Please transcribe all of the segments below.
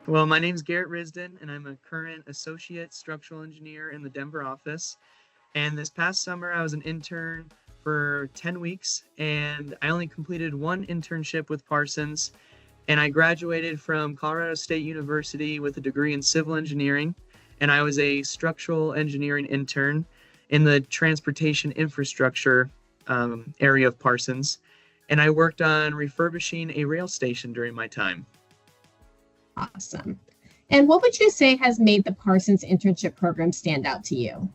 Well, my name's Garrett Risdon, and I'm a current associate structural engineer in the Denver office. And this past summer, I was an intern for 10 weeks, and I only completed one internship with Parsons. And I graduated from Colorado State University with a degree in civil engineering, and I was a structural engineering intern in the transportation infrastructure area of Parsons. And I worked on refurbishing a rail station during my time. Awesome. And what would you say has made the Parsons internship program stand out to you?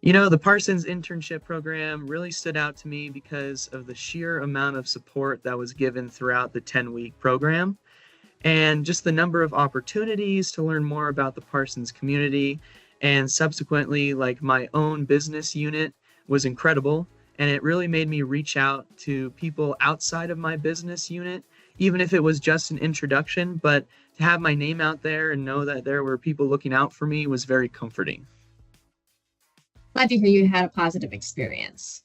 The Parsons internship program really stood out to me because of the sheer amount of support that was given throughout the 10-week program and just the number of opportunities to learn more about the Parsons community. And subsequently, like my own business unit was incredible. And it really made me reach out to people outside of my business unit, even if it was just an introduction. But to have my name out there and know that there were people looking out for me was very comforting. Glad to hear you had a positive experience.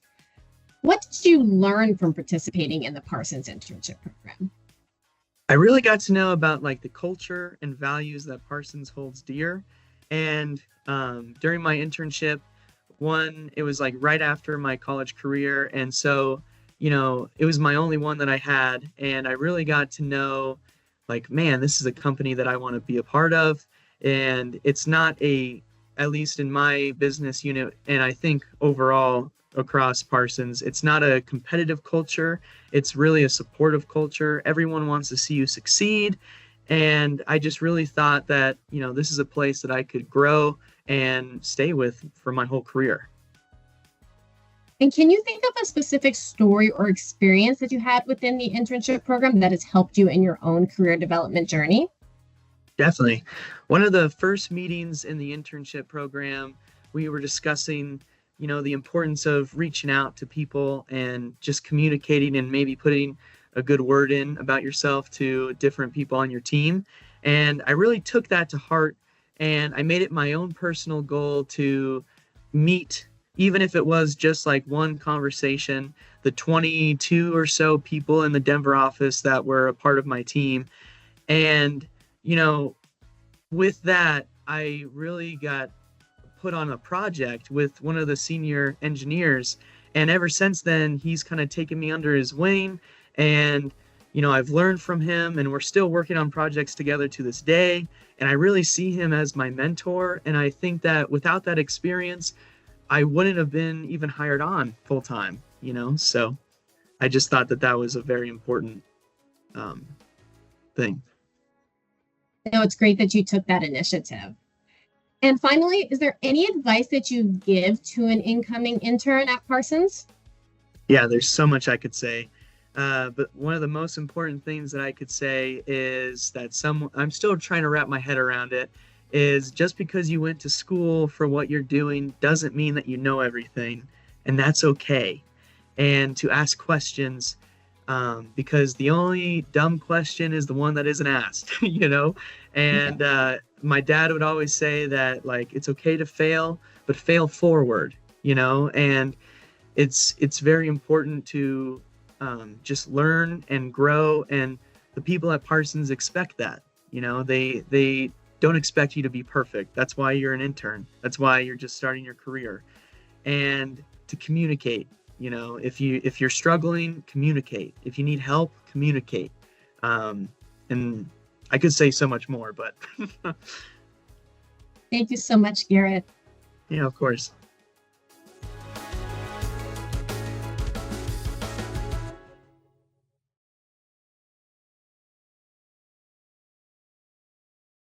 What did you learn from participating in the Parsons internship program? I really got to know about like the culture and values that Parsons holds dear. And during my internship, it was like right after my college career. And so, it was my only one that I had. And I really got to know like, man, this is a company that I want to be a part of. And it's not at least in my business unit, and I think overall across Parsons, it's not a competitive culture. It's really a supportive culture. Everyone wants to see you succeed. And I just really thought that, this is a place that I could grow and stay with for my whole career. And can you think of a specific story or experience that you had within the internship program that has helped you in your own career development journey? Definitely. One of the first meetings in the internship program, we were discussing, the importance of reaching out to people and just communicating and maybe putting a good word in about yourself to different people on your team. And I really took that to heart, and I made it my own personal goal to meet, even if it was just like one conversation, the 22 or so people in the Denver office that were a part of my team. And with that, I really got put on a project with one of the senior engineers. And ever since then, he's kind of taken me under his wing. And, I've learned from him, and we're still working on projects together to this day. And I really see him as my mentor. And I think that without that experience, I wouldn't have been even hired on full time, So I just thought that was a very important thing. It's great that you took that initiative. And finally, is there any advice that you give to an incoming intern at Parsons? Yeah, there's so much I could say. But one of the most important things that I could say is that I'm still trying to wrap my head around it, is just because you went to school for what you're doing doesn't mean that you know everything, and that's okay. And to ask questions, because the only dumb question is the one that isn't asked, And my dad would always say that, like, it's okay to fail, but fail forward, And it's very important to just learn and grow. And the people at Parsons expect that, they don't expect you to be perfect. That's why you're an intern. That's why you're just starting your career. And to communicate. If you're struggling, communicate. If you need help, communicate. And I could say so much more, but Thank you so much, Garrett. Yeah, of course.